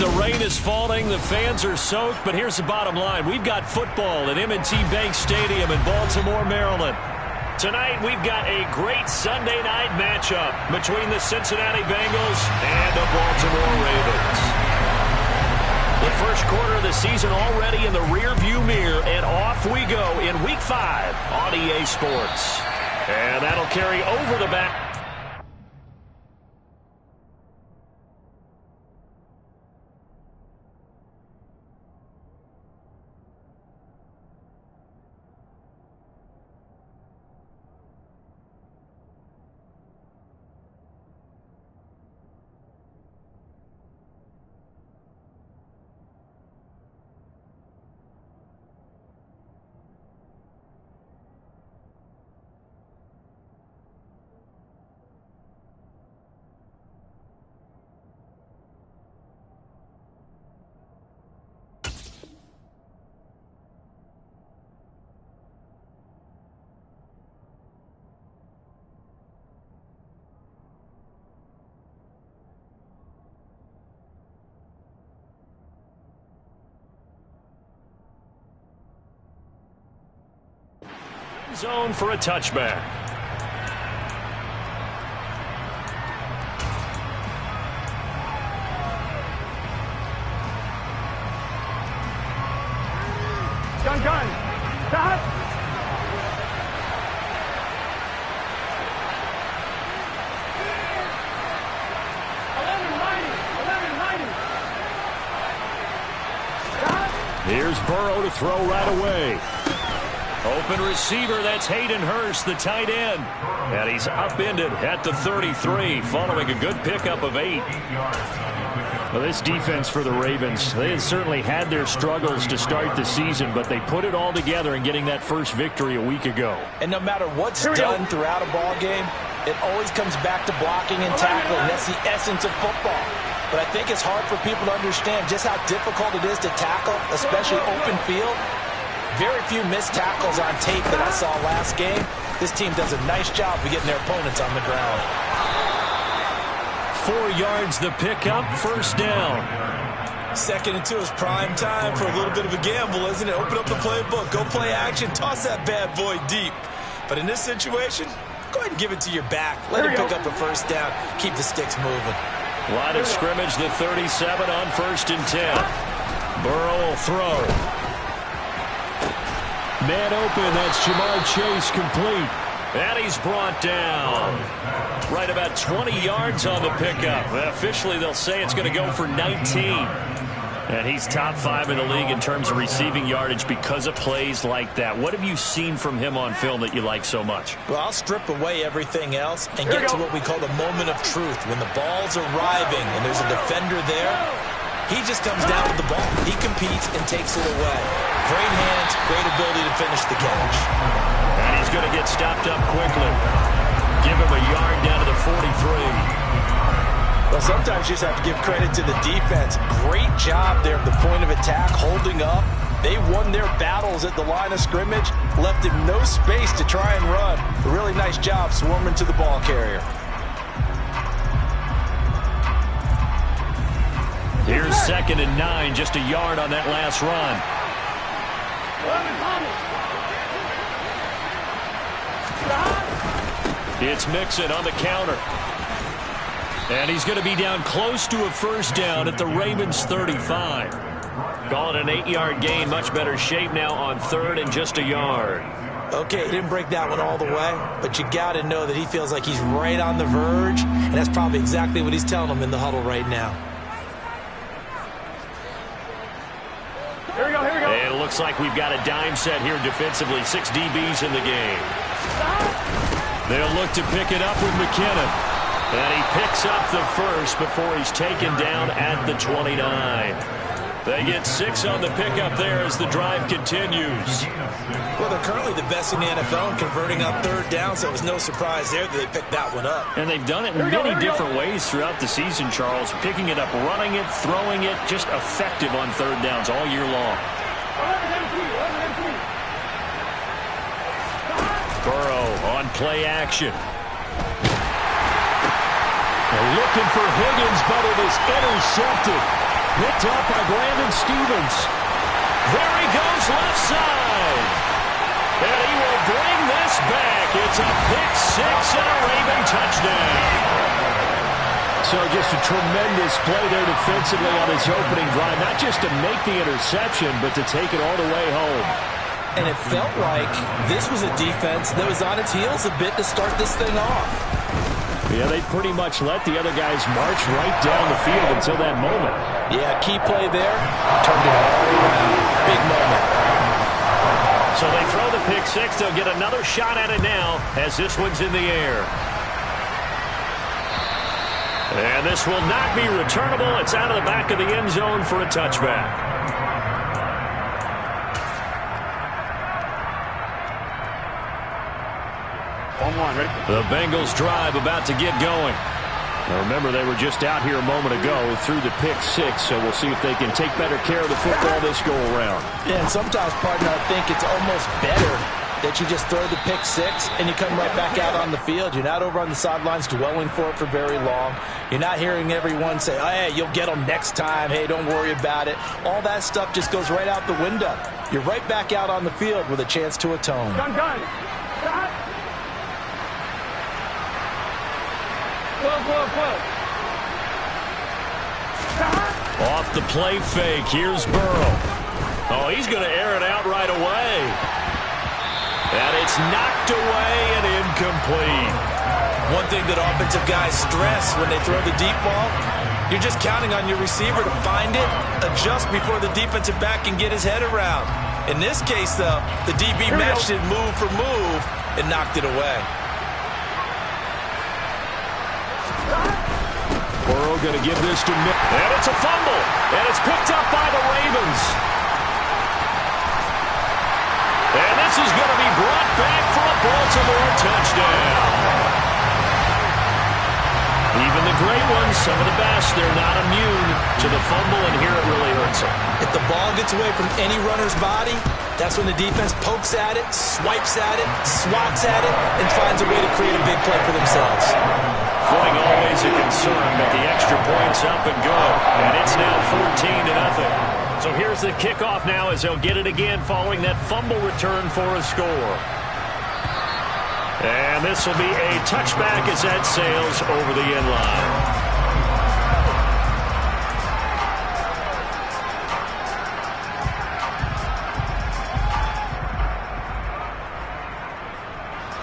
The rain is falling. The fans are soaked. But here's the bottom line. We've got football at M&T Bank Stadium in Baltimore, Maryland. Tonight, we've got a great Sunday night matchup between the Cincinnati Bengals and the Baltimore Ravens. The first quarter of the season already in the rearview mirror, and off we go in Week 5 on EA Sports. And that'll carry over the back. Zone for a touchback. Gun. Stop. Here's Burrow to throw right away. Open receiver, that's Hayden Hurst, the tight end. And he's upended at the 33, following a good pickup of 8. Well, this defense for the Ravens, they had certainly had their struggles to start the season, but they put it all together in getting that first victory a week ago. And no matter what's done throughout a ball game, it always comes back to blocking and tackling. That's the essence of football. But I think it's hard for people to understand just how difficult it is to tackle, especially open field. Very few missed tackles on tape that I saw last game. This team does a nice job of getting their opponents on the ground. 4 yards the pickup, first down. 2nd and 2 is prime time for a little bit of a gamble, isn't it? Open up the playbook, go play action, toss that bad boy deep. But in this situation, go ahead and give it to your back. Let him pick up a first down, keep the sticks moving. Line of scrimmage, the 37 on 1st and 10. Burrow will throw. Man open, that's Jamar Chase, complete. And he's brought down. Right about 20 yards on the pickup. Officially, they'll say it's going to go for 19. And he's top 5 in the league in terms of receiving yardage because of plays like that. What have you seen from him on film that you like so much? Well, I'll strip away everything else and get to what we call the moment of truth. When the ball's arriving and there's a defender there, he just comes down with the ball. He competes and takes it away. Great hands, great ability to finish the catch. And he's going to get stopped up quickly. Give him a yard down to the 43. Well, sometimes you just have to give credit to the defense. Great job there at the point of attack, holding up. They won their battles at the line of scrimmage, left him no space to try and run. A really nice job swarming to the ball carrier. Here's 2nd and 9, just a yard on that last run. It's Mixon on the counter. And he's going to be down close to a first down at the Ravens 35. Call it an 8-yard gain. Much better shape now on 3rd and just a yard. Okay, he didn't break that one all the way, but you got to know that he feels like he's right on the verge, and that's probably exactly what he's telling them in the huddle right now. Here we go. And it looks like we've got a dime set here defensively. 6 DBs in the game. They'll look to pick it up with McKinnon. And he picks up the first before he's taken down at the 29. They get 6 on the pickup there as the drive continues. Well, they're currently the best in the NFL in converting on 3rd down, so it was no surprise there that they picked that one up. And they've done it in many different ways throughout the season, Charles. Picking it up, running it, throwing it, just effective on 3rd downs all year long. Burrow on play action. They're looking for Higgins, but it is intercepted. picked up by Brandon Stevens. There he goes left side. And he will bring this back. It's a pick six and a Raven touchdown. So just a tremendous play there defensively on his opening drive. Not just to make the interception, but to take it all the way home. And it felt like this was a defense that was on its heels a bit to start this thing off. Yeah, they pretty much let the other guys march right down the field until that moment. Yeah, key play there. Turned it all around. Big moment. So they throw the pick six. They'll get another shot at it now as this one's in the air. And this will not be returnable. It's out of the back of the end zone for a touchback. Ready? The Bengals drive about to get going. Now remember, they were just out here a moment ago through the pick six, so we'll see if they can take better care of the football this go-around. Yeah, and sometimes, partner, I think it's almost better that you just throw the pick six and you come right back out on the field. You're not over on the sidelines dwelling for it for very long. You're not hearing everyone say, oh, hey, you'll get them next time. Hey, don't worry about it. All that stuff just goes right out the window. You're right back out on the field with a chance to atone. Gun. Stop. Close. Stop. Off the play fake. Here's Burrow. Oh, he's going to air it out right away. And it's knocked away and incomplete. One thing that offensive guys stress when they throw the deep ball, you're just counting on your receiver to find it, adjust before the defensive back can get his head around. In this case, though, the DB matched it move for move and knocked it away. Burrow going to give this to Mick. And it's a fumble. And it's picked up by the Ravens. And this is going to be brought back for a Baltimore touchdown. Even the great ones, some of the best, they're not immune to the fumble, and here it really hurts them. If the ball gets away from any runner's body, that's when the defense pokes at it, swipes at it, swats at it, and finds a way to create a big play for themselves. Footing always a concern, but the extra point's up and good, and it's now 14-0. So here's the kickoff now as they'll get it again following that fumble return for a score. And this will be a touchback as that sails over the end line.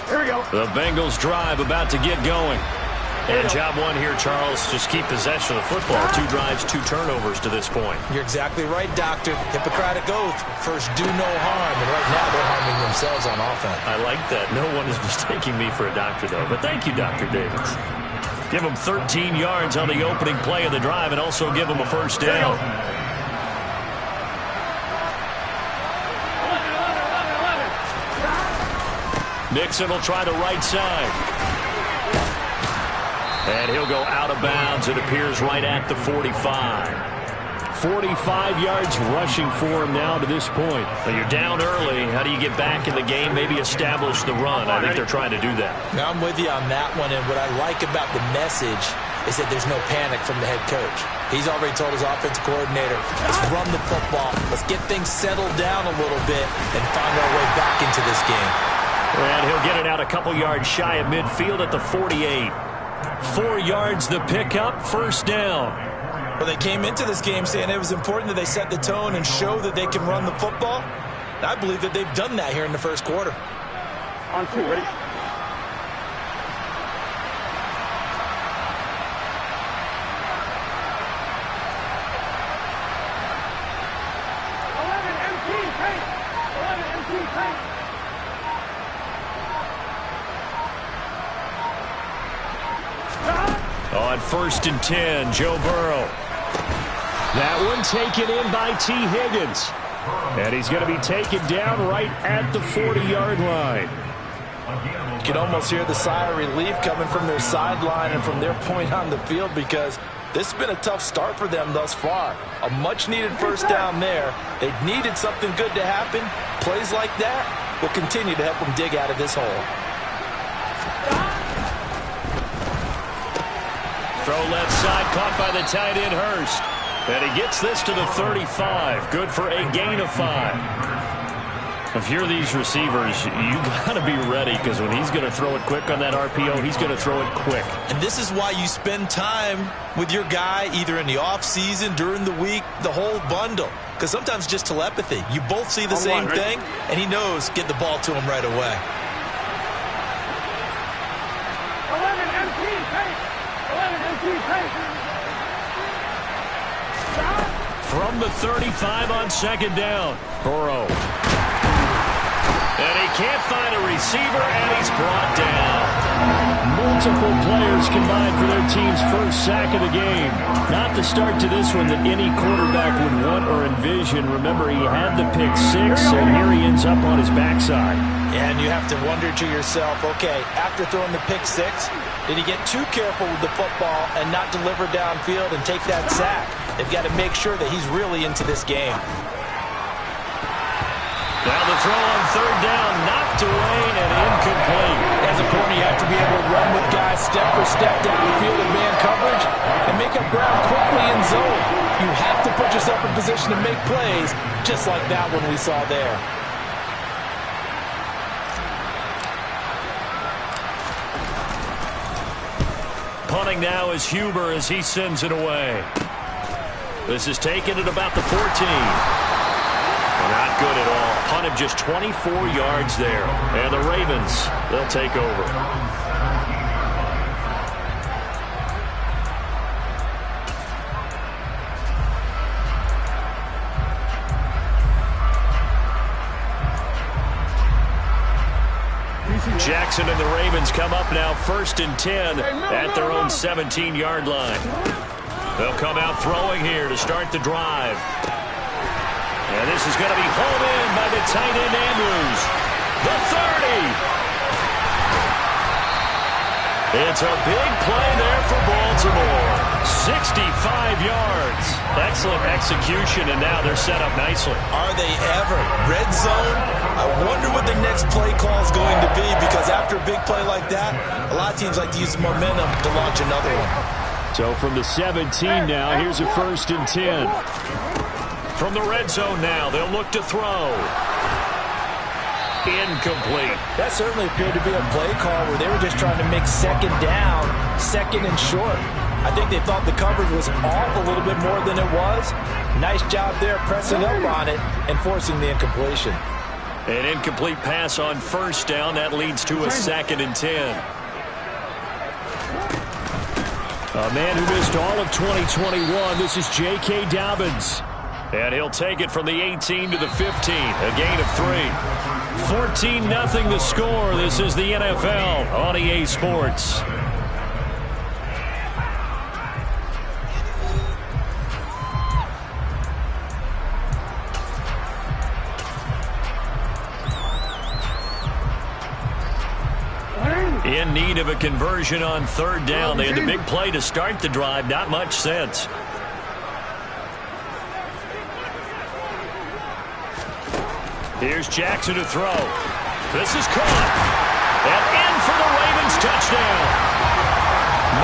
Here we go. The Bengals drive about to get going. And job one here, Charles, just keep possession of the football. 2 drives, 2 turnovers to this point. You're exactly right, Doctor. Hippocratic oath. First, do no harm. And right now, they're harming themselves on offense. I like that. No one is mistaking me for a doctor, though. But thank you, Dr. Davis. Give them 13 yards on the opening play of the drive and also give them a first down. Mixon will try the right side. And he'll go out of bounds, it appears, right at the 45. 45 yards rushing for him now to this point. But you're down early. How do you get back in the game, maybe establish the run? I think they're trying to do that. Now, I'm with you on that one, and what I like about the message is that there's no panic from the head coach. He's already told his offensive coordinator, let's run the football, let's get things settled down a little bit, and find our way back into this game. And he'll get it out a couple yards shy of midfield at the 48. 4 yards the pickup, first down. Well, they came into this game saying it was important that they set the tone and show that they can run the football. I believe that they've done that here in the first quarter. On 2, ready? On 1st and 10, Joe Burrow. That one taken in by T. Higgins. And he's going to be taken down right at the 40-yard line. You can almost hear the sigh of relief coming from their sideline and from their point on the field because this has been a tough start for them thus far. A much-needed first down there. They needed something good to happen. Plays like that will continue to help them dig out of this hole. Throw left side, caught by the tight end, Hurst. And he gets this to the 35. Good for a gain of 5. If you're these receivers, you got to be ready, because when he's going to throw it quick on that RPO, he's going to throw it quick. And this is why you spend time with your guy either in the offseason, during the week, the whole bundle. Because sometimes just telepathy. You both see the same thing, and he knows get the ball to him right away. 11 MT pace. 11 MT pace. From the 35 on second down, Burrow. And he can't find a receiver, and he's brought down. Multiple players combined for their team's first sack of the game. Not the start to this one that any quarterback would want or envision. Remember, he had the pick 6, and here he ends up on his backside. And you have to wonder to yourself, okay, after throwing the pick 6, did he get too careful with the football and not deliver downfield and take that sack? They've got to make sure that he's really into this game. Now the throw on third down, knocked away and incomplete. As a corner, you have to be able to run with guys step for step down the field in man coverage and make up ground quickly in zone. You have to put yourself in position to make plays, just like that one we saw there. Punting now is Huber as he sends it away. This is taken at about the 14. Not good at all. Punt of just 24 yards there. And the Ravens, they'll take over. Jackson and the Ravens come up now 1st and 10 at their own 17-yard line. They'll come out throwing here to start the drive. And this is going to be hauled in by the tight end Andrews. The 30. It's a big play there for Baltimore. 65 yards. Excellent execution, and now they're set up nicely. Are they ever? Red zone? I wonder what the next play call is going to be, because after a big play like that, a lot of teams like to use the momentum to launch another one. So from the 17 now, here's a 1st and 10. From the red zone now, they'll look to throw. Incomplete. That certainly appeared to be a play call where they were just trying to make second down, second and short. I think they thought the coverage was off a little bit more than it was. Nice job there pressing up on it and forcing the incompletion. An incomplete pass on 1st down. That leads to a 2nd and 10. A man who missed all of 2021. This is J.K. Dobbins. And he'll take it from the 18 to the 15. A gain of 3. 14-0 the score. This is the NFL on EA Sports. In need of a conversion on 3rd down. They had the big play to start the drive. Not much sense. Here's Jackson to throw. This is caught. And in for the Ravens touchdown.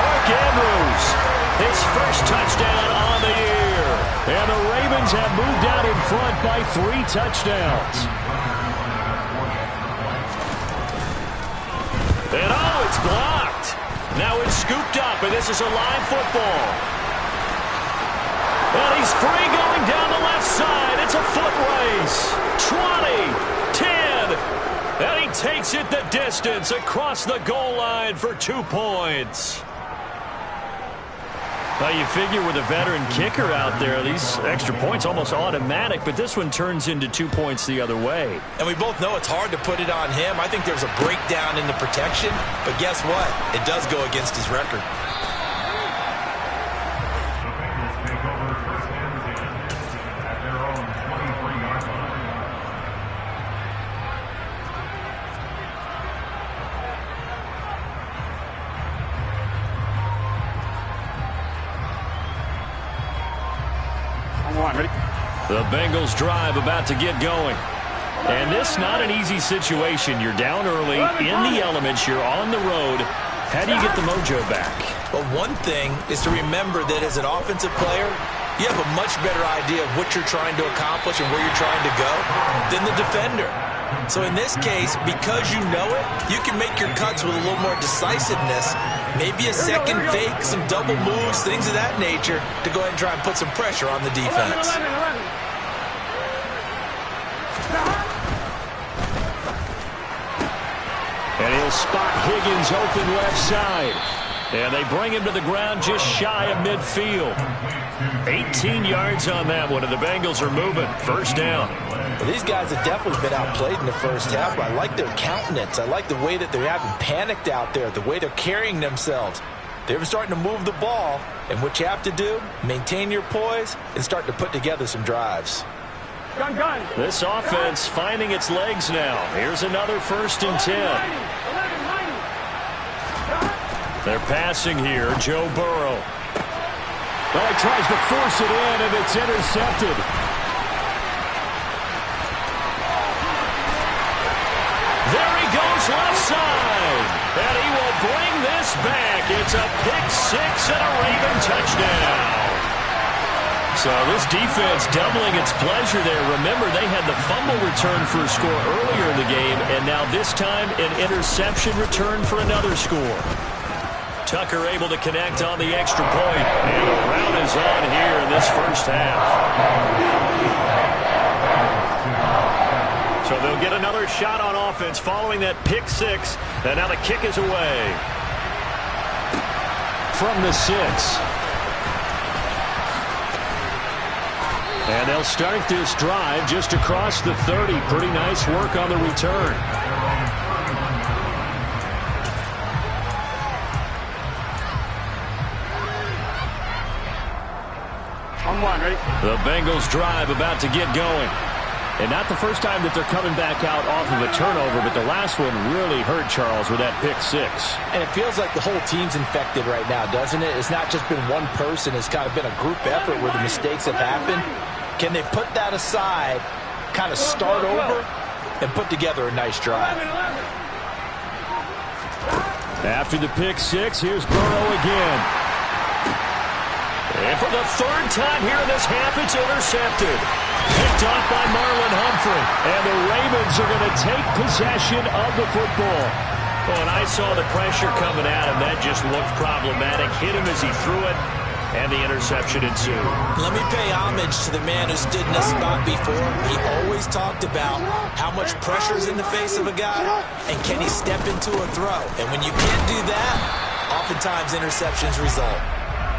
Mark Andrews, his first touchdown on the year. And the Ravens have moved out in front by 3 touchdowns. And oh, it's blocked. Now it's scooped up, and this is a live football. And he's free going down the left side. It's a foot race. 20, 10, and he takes it the distance across the goal line for 2 points. Now you figure with a veteran kicker out there, these extra points almost automatic, but this one turns into 2 points the other way. And we both know it's hard to put it on him. I think there's a breakdown in the protection, but guess what? It does go against his record. The Bengals drive about to get going. And this not an easy situation. You're down early, in the elements, you're on the road. How do you get the mojo back? Well, one thing is to remember that as an offensive player, you have a much better idea of what you're trying to accomplish and where you're trying to go than the defender. So in this case, because you know it, you can make your cuts with a little more decisiveness, maybe a second fake, some double moves, things of that nature, to go ahead and try and put some pressure on the defense. And he'll spot Higgins open left side. And they bring him to the ground just shy of midfield. 18 yards on that one, and the Bengals are moving. First down. Well, these guys have definitely been outplayed in the first half, but I like their countenance. I like the way that they're having panicked out there, the way they're carrying themselves. They're starting to move the ball, and what you have to do, maintain your poise and start to put together some drives. This offense finding its legs now. Here's another 1st and 10. They're passing here. Joe Burrow. Well, he tries to force it in, and it's intercepted. There he goes left side. And he will bring this back. It's a pick six and a Raven touchdown. So this defense doubling its pleasure there. Remember, they had the fumble return for a score earlier in the game, and now this time an interception return for another score. Tucker able to connect on the extra point, and the round is on here in this first half. So they'll get another shot on offense following that pick six, and now the kick is away. From the 6. And they'll start this drive just across the 30. Pretty nice work on the return. The Bengals drive about to get going. And not the first time that they're coming back out off of a turnover, but the last one really hurt Charles with that pick six. And it feels like the whole team's infected right now, doesn't it? It's not just been one person. It's kind of been a group effort where the mistakes have happened. Can they put that aside, kind of start over, and put together a nice drive? After the pick six, here's Burrow again. And for the 3rd time here in this half, it's intercepted. Picked off by Marlon Humphrey. And the Ravens are going to take possession of the football. Oh, and I saw the pressure coming at him. That just looked problematic. Hit him as he threw it, and the interception ensued. Let me pay homage to the man who stood in this spot before. He always talked about how much pressure is in the face of a guy, and can he step into a throw. And when you can't do that, oftentimes interceptions result.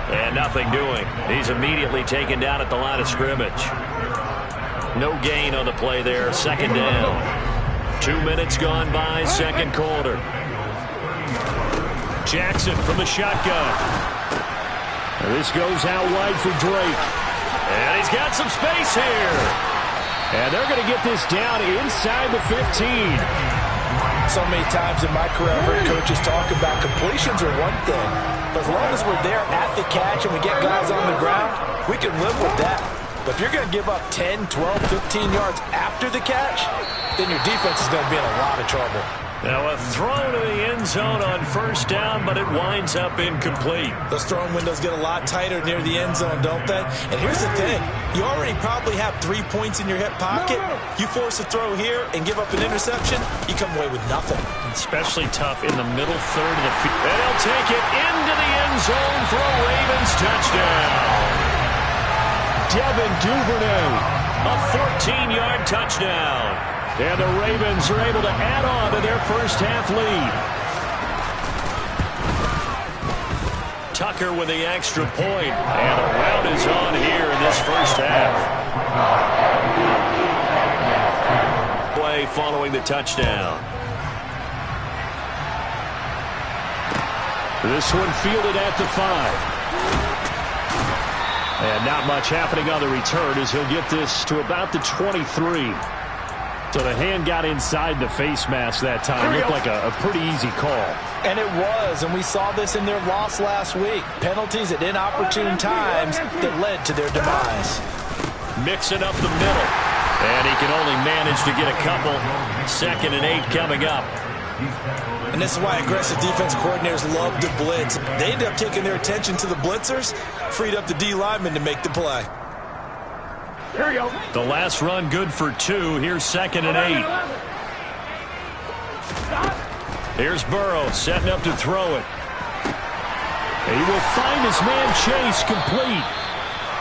And nothing doing. He's immediately taken down at the line of scrimmage. No gain on the play there. 2nd down. 2 minutes gone by, 2nd quarter. Jackson from the shotgun. And this goes out wide for Drake. And he's got some space here. And they're going to get this down inside the 15. So many times in my career, I've heard coaches talk about completions are one thing, but as long as we're there at the catch and we get guys on the ground, we can live with that. But if you're going to give up 10, 12, 15 yards after the catch, then your defense is going to be in a lot of trouble. Now a throw to the end zone on 1st down, but it winds up incomplete. Those throwing windows get a lot tighter near the end zone, don't they? And here's the thing. You already probably have 3 points in your hip pocket. You force a throw here and give up an interception, you come away with nothing. Especially tough in the middle third of the field. And he'll take it into the end zone for a Ravens touchdown. Devin Duvernay, a 14-yard touchdown. And the Ravens are able to add on to their first half lead. Tucker with the extra point. And the round is on here in this first half. Play following the touchdown. This one fielded at the 5. And not much happening on the return as he'll get this to about the 23. So the hand got inside the face mask that time. Looked like a pretty easy call. And it was, and we saw this in their loss last week. Penalties at inopportune times that led to their demise. Mixing up the middle. And he can only manage to get a couple. 2nd and 8 coming up. And this is why aggressive defense coordinators love to blitz. They end up taking their attention to the blitzers, freed up the D lineman to make the play. Here we go. The last run good for 2. Here's 2nd and 8. Here's Burrow setting up to throw it. He will find his man Chase complete.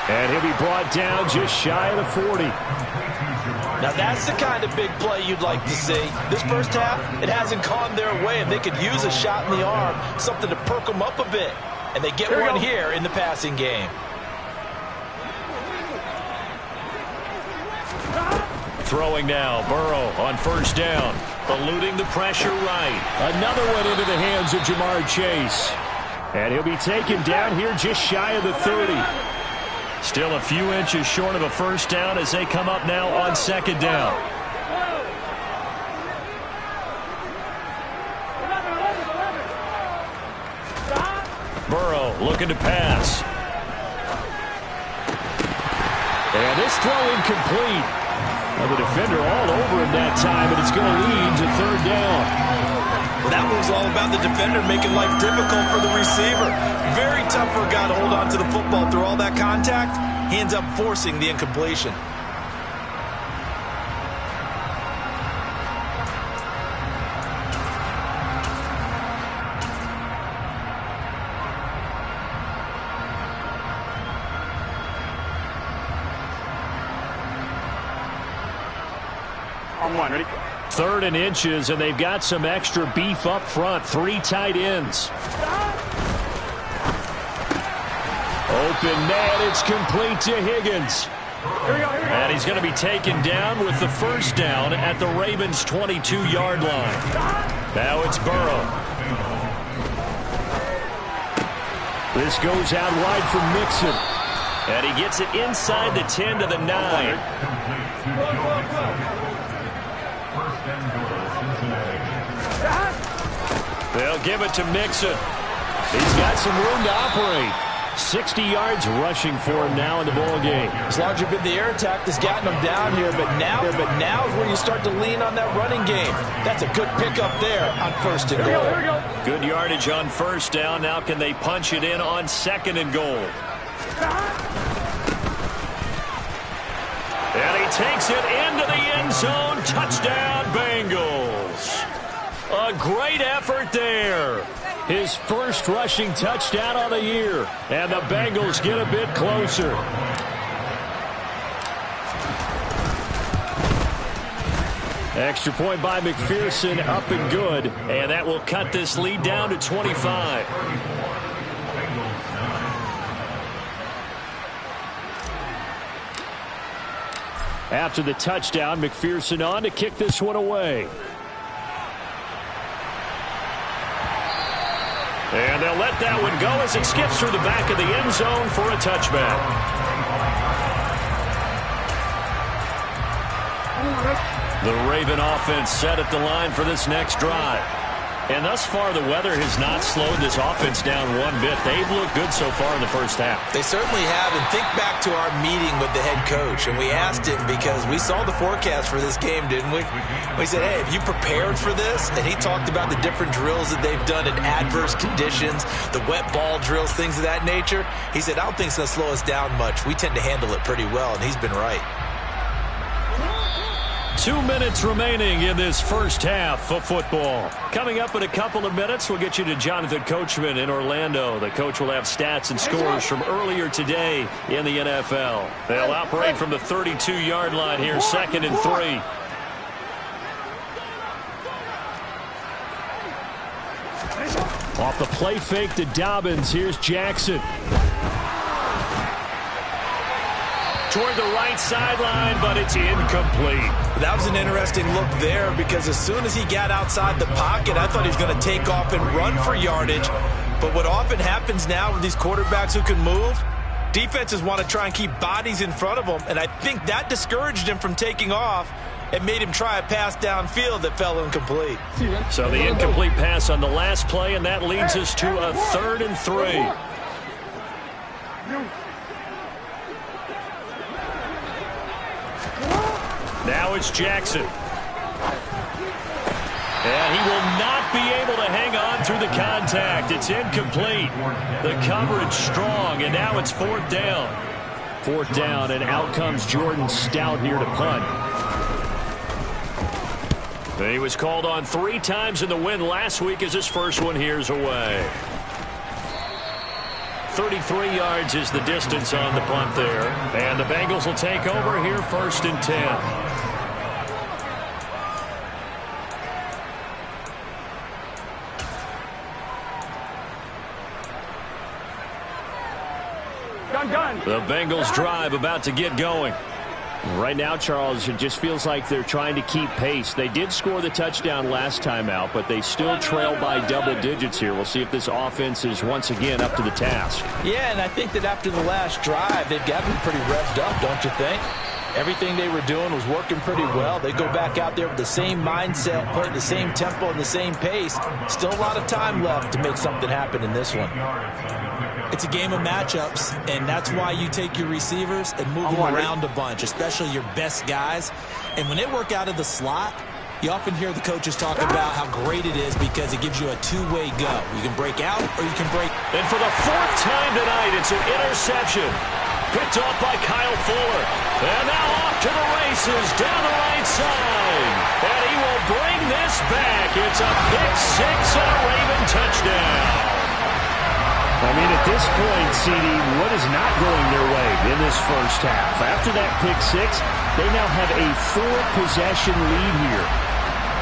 And he'll be brought down just shy of the 40. Now that's the kind of big play you'd like to see. This first half, it hasn't gone their way, and they could use a shot in the arm, something to perk them up a bit. And they get one here in the passing game. Throwing now, Burrow on 1st down. Eluding the pressure right. Another one into the hands of Jamar Chase. And he'll be taken down here just shy of the 30. Still a few inches short of a 1st down as they come up now on 2nd down. Burrow looking to pass. And this throw incomplete. Well, the defender all over him that time, but it's going to lead to 3rd down. Well, that was all about the defender making life difficult for the receiver. Very tough for a guy to hold on to the football through all that contact. He ends up forcing the incompletion. On 1, ready? 3rd and inches, and they've got some extra beef up front. 3 tight ends. Open net, it's complete to Higgins. And he's going to be taken down with the 1st down at the Ravens' 22-yard line. Now it's Burrow. This goes out wide for Mixon. And he gets it inside the 10 to the 9. They'll give it to Mixon. He's got some room to operate. 60 yards rushing for him now in the ball game. It's largely been the air attack that's gotten him down here, but now is where you start to lean on that running game. That's a good pickup there on 1st and goal. Good yardage on 1st down. Now can they punch it in on 2nd and goal? And he takes it into the end zone. Touchdown, Bengals. A great effort there. His 1st rushing touchdown of the year. And the Bengals get a bit closer. Extra point by McPherson, up and good. And that will cut this lead down to 25. After the touchdown, McPherson on to kick this one away. And they'll let that one go as it skips through the back of the end zone for a touchback. The Raven offense set at the line for this next drive. And thus far, the weather has not slowed this offense down one bit. They've looked good so far in the first half. They certainly have. And think back to our meeting with the head coach. And we asked him because we saw the forecast for this game, didn't we? We said, hey, have you prepared for this? And he talked about the different drills that they've done in adverse conditions, the wet ball drills, things of that nature. He said, I don't think it's going to slow us down much. We tend to handle it pretty well, and he's been right. 2 minutes remaining in this first half of football. Coming up in a couple of minutes, we'll get you to Jonathan Coachman in Orlando. The coach will have stats and scores from earlier today in the NFL. They'll operate from the 32-yard line here, 2nd and 3. Off the play fake to Dobbins, here's Jackson. Toward the right sideline, but it's incomplete. That was an interesting look there because as soon as he got outside the pocket, I thought he was going to take off and run for yardage. But what often happens now with these quarterbacks who can move, defenses want to try and keep bodies in front of them, and I think that discouraged him from taking off and made him try a pass downfield that fell incomplete. So the incomplete pass on the last play, and that leads us to a 3rd and 3. Now it's Jackson. And he will not be able to hang on through the contact. It's incomplete. The coverage strong, and now it's fourth down. Fourth down, and out comes Jordan Stout here to punt. He was called on 3 times in the win last week as his first one here's away. 33 yards is the distance on the punt there. And the Bengals will take over here first and 10. The Bengals drive about to get going. Right now, Charles, it just feels like they're trying to keep pace. They did score the touchdown last time out, but they still trail by double digits here. We'll see if this offense is once again up to the task. Yeah, and I think that after the last drive, they've gotten pretty revved up, don't you think? Everything they were doing was working pretty well. They go back out there with the same mindset, playing the same tempo and the same pace. Still a lot of time left to make something happen in this one. It's a game of matchups, and that's why you take your receivers and move them around a bunch, especially your best guys. And when they work out of the slot, you often hear the coaches talk about how great it is because it gives you a two-way go. You can break out or you can break. And for the 4th time tonight, it's an interception. Picked off by Kyle Fuller. And now off to the races down the right side. And he will bring this back. It's a pick-6 and a Raven touchdown. I mean, at this point, CD, what is not going their way in this first half? After that pick-6, they now have a 4-possession lead here.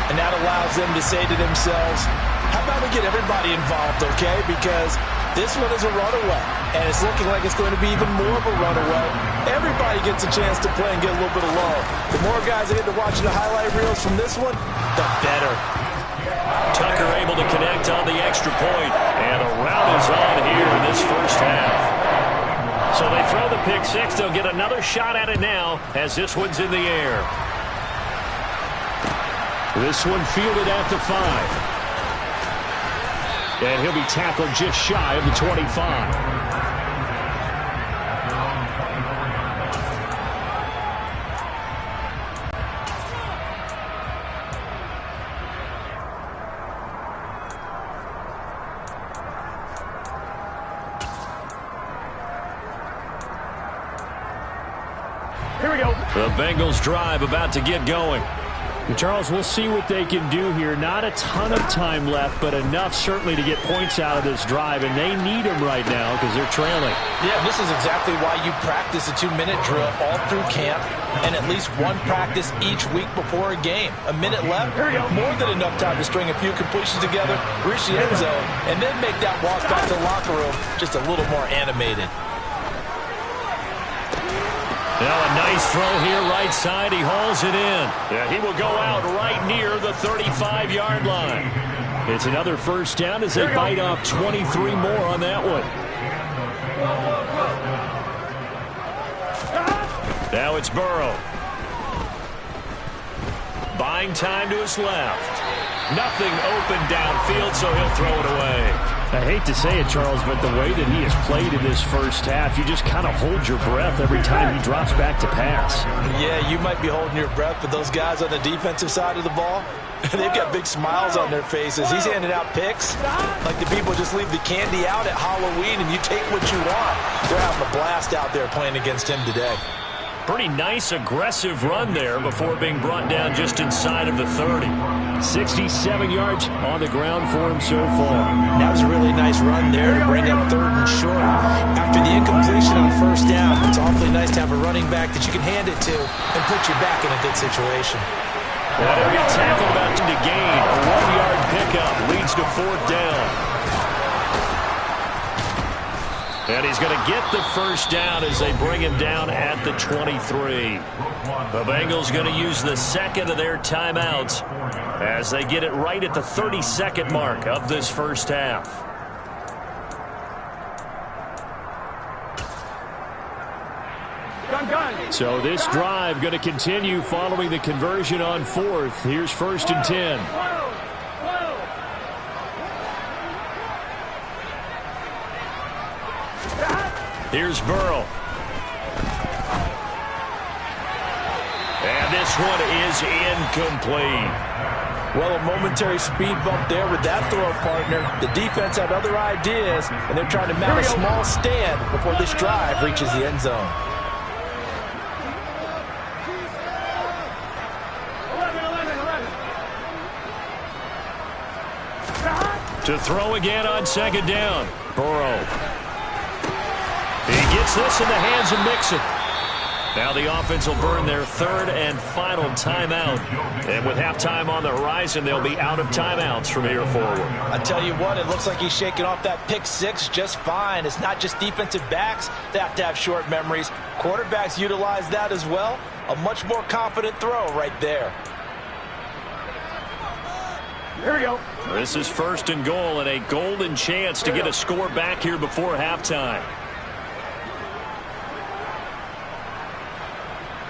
And that allows them to say to themselves, how about we get everybody involved, okay? Because this one is a runaway, and it's looking like it's going to be even more of a runaway. Everybody gets a chance to play and get a little bit of love. The more guys that get to watch the highlight reels from this one, the better. Tucker able to connect on the extra point, and a rout is on here in this first half. So they throw the pick-6. They'll get another shot at it now as this one's in the air. This one fielded at the 5. And he'll be tackled just shy of the 25. The Bengals drive about to get going. And Charles, we'll see what they can do here. Not a ton of time left, but enough certainly to get points out of this drive, and they need them right now because they're trailing. Yeah, this is exactly why you practice a 2-minute drill all through camp and at least one practice each week before a game. A minute left, more than enough time to string a few completions together, reach the end zone, and then make that walk back to the locker room just a little more animated. Now a nice throw here right side. He hauls it in. Yeah, he will go out right near the 35-yard line. It's another first down as they bite off 23 more on that one. Now it's Burrow. Buying time to his left. Nothing open downfield, so he'll throw it away. I hate to say it, Charles, but the way that he has played in this first half, you just kind of hold your breath every time he drops back to pass. Yeah, you might be holding your breath, but those guys on the defensive side of the ball, they've got big smiles on their faces. He's handing out picks like the people just leave the candy out at Halloween and you take what you want. They're having a blast out there playing against him today. Pretty nice, aggressive run there before being brought down just inside of the 30. 67 yards on the ground for him so far. That was a really nice run there to bring up 3rd and short. After the incompletion on first down, it's awfully nice to have a running back that you can hand it to and put you back in a good situation. Well, they'll get tackled about to gain. A 1-yard pickup leads to 4th down. And he's going to get the first down as they bring him down at the 23. The Bengals going to use the second of their timeouts as they get it right at the 32nd mark of this first half. So this drive going to continue following the conversion on 4th. Here's 1st and 10. Here's Burrow. And this one is incomplete. Well, a momentary speed bump there with that throw partner. The defense had other ideas, and they're trying to mount a small stand before this drive reaches the end zone. 11. To throw again on second down. Burrow. He gets this in the hands of Mixon. Now the offense will burn their third and final timeout. And with halftime on the horizon, they'll be out of timeouts from here forward. I tell you what, it looks like he's shaking off that pick six just fine. It's not just defensive backs that have to have short memories. Quarterbacks utilize that as well. A much more confident throw right there. Here we go. This is first and goal and a golden chance to get a score back here before halftime.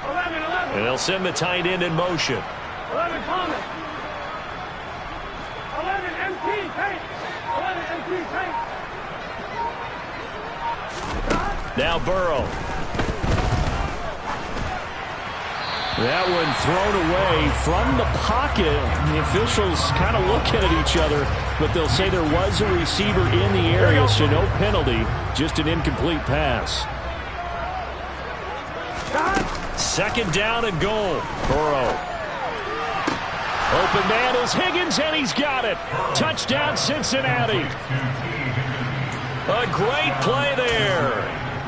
11. And they'll send the tight end in motion. 11 Thomas. 11 MT Tank. 11 MT Tank. Now Burrow. That one thrown away from the pocket. The officials kind of looking at each other, but they'll say there was a receiver in the area, so no penalty, just an incomplete pass. Second down and goal. Burrow. Open man is Higgins, and he's got it. Touchdown, Cincinnati. A great play there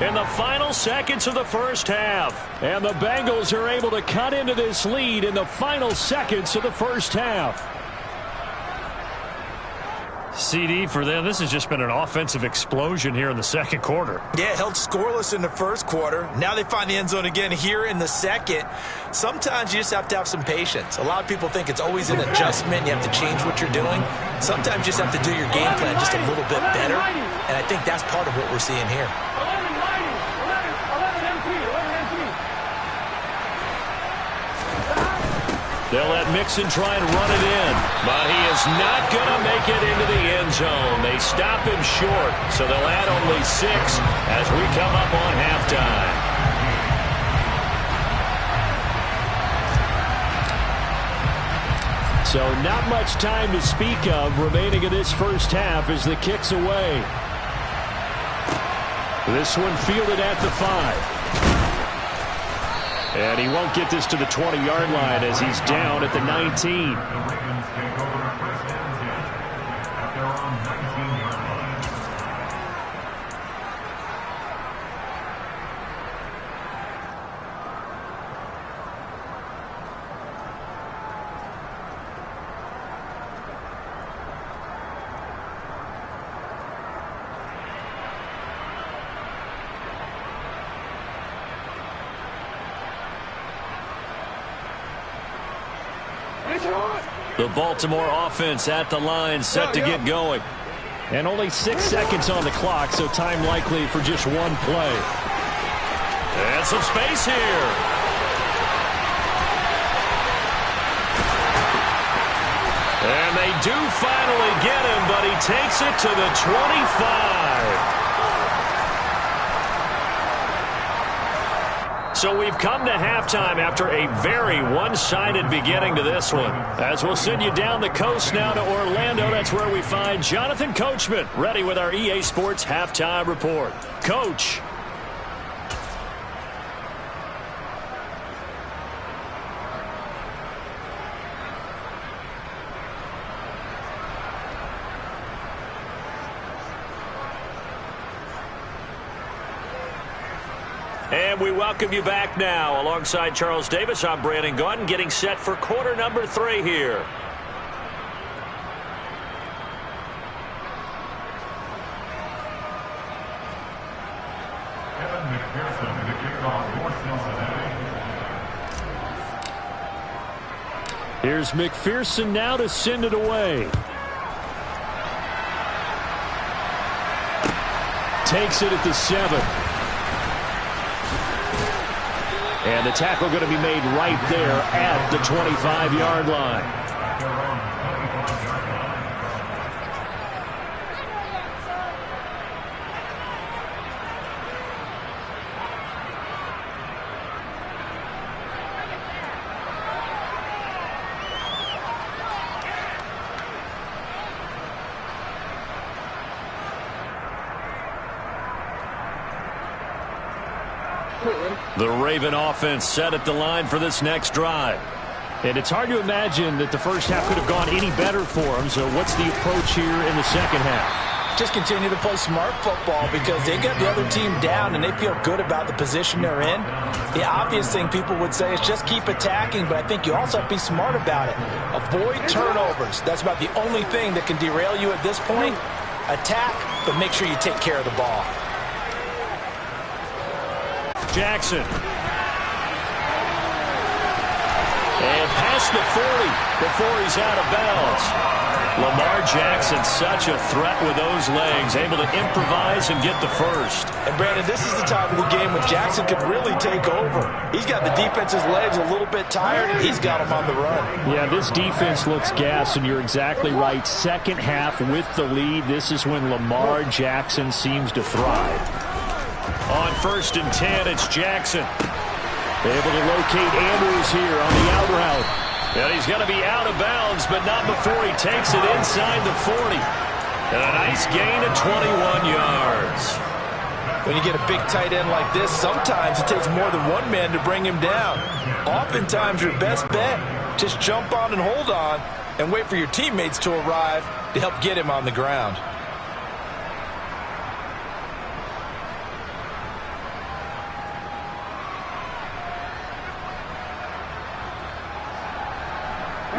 in the final seconds of the first half. And the Bengals are able to cut into this lead in the final seconds of the first half. CD for them, this has just been an offensive explosion here in the second quarter. Yeah, held scoreless in the first quarter. Now they find the end zone again here in the second. Sometimes you just have to have some patience. A lot of people think it's always an adjustment. You have to change what you're doing. Sometimes you just have to do your game plan just a little bit better. And I think that's part of what we're seeing here. 11 MT. 11 MT. They'll let Mixon try and run it in, but he is not going to make it into the end zone. They stop him short, so they'll add only 6 as we come up on halftime. So not much time to speak of remaining in this first half as the kick's away. This one fielded at the 5. And he won't get this to the 20-yard line as he's down at the 19. The Baltimore offense at the line, set to get going. And only 6 seconds on the clock, so time likely for just one play. And some space here. And they do finally get him, but he takes it to the 25. So we've come to halftime after a very one-sided beginning to this one. As we'll send you down the coast now to Orlando, that's where we find Jonathan Coachman, ready with our EA Sports Halftime Report. Coach. And we welcome you back now. Alongside Charles Davis, I'm Brandon Gaudin, getting set for quarter number 3 here. Here's McPherson now to send it away. Takes it at the 7. And the tackle going to be made right there at the 25-yard line. The Raven offense set at the line for this next drive. And it's hard to imagine that the first half could have gone any better for them. So what's the approach here in the second half? Just continue to play smart football because they got the other team down and they feel good about the position they're in. The obvious thing people would say is just keep attacking, but I think you also have to be smart about it. Avoid turnovers. That's about the only thing that can derail you at this point. Attack, but make sure you take care of the ball. Jackson. And past the 40 before he's out of bounds. Lamar Jackson, such a threat with those legs, able to improvise and get the first. And, Brandon, this is the time of the game when Jackson could really take over. He's got the defense's legs a little bit tired, and he's got them on the run. Yeah, this defense looks gassed, and you're exactly right. Second half with the lead, this is when Lamar Jackson seems to thrive. On 1st and 10, it's Jackson. Able to locate Andrews here on the out route. And he's going to be out of bounds, but not before he takes it inside the 40. And a nice gain of 21 yards. When you get a big tight end like this, sometimes it takes more than one man to bring him down. Oftentimes, your best bet, just jump on and hold on and wait for your teammates to arrive to help get him on the ground.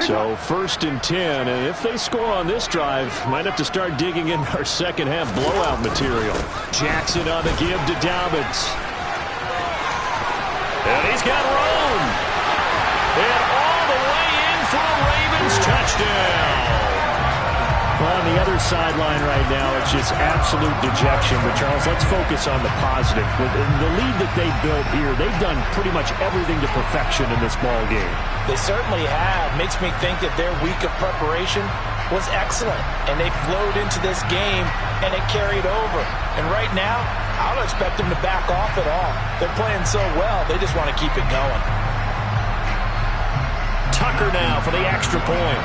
So 1st and 10, and if they score on this drive, might have to start digging in our second half blowout material. Jackson on the give to Dobbins. And he's got room. And all the way in for a Ravens touchdown. Well, on the other sideline right now, it's just absolute dejection. But, Charles, let's focus on the positive. With the lead that they built here, they've done pretty much everything to perfection in this ball game. They certainly have. Makes me think that their week of preparation was excellent. And they flowed into this game, and it carried over. And right now, I don't expect them to back off at all. They're playing so well, they just want to keep it going. Tucker now for the extra point.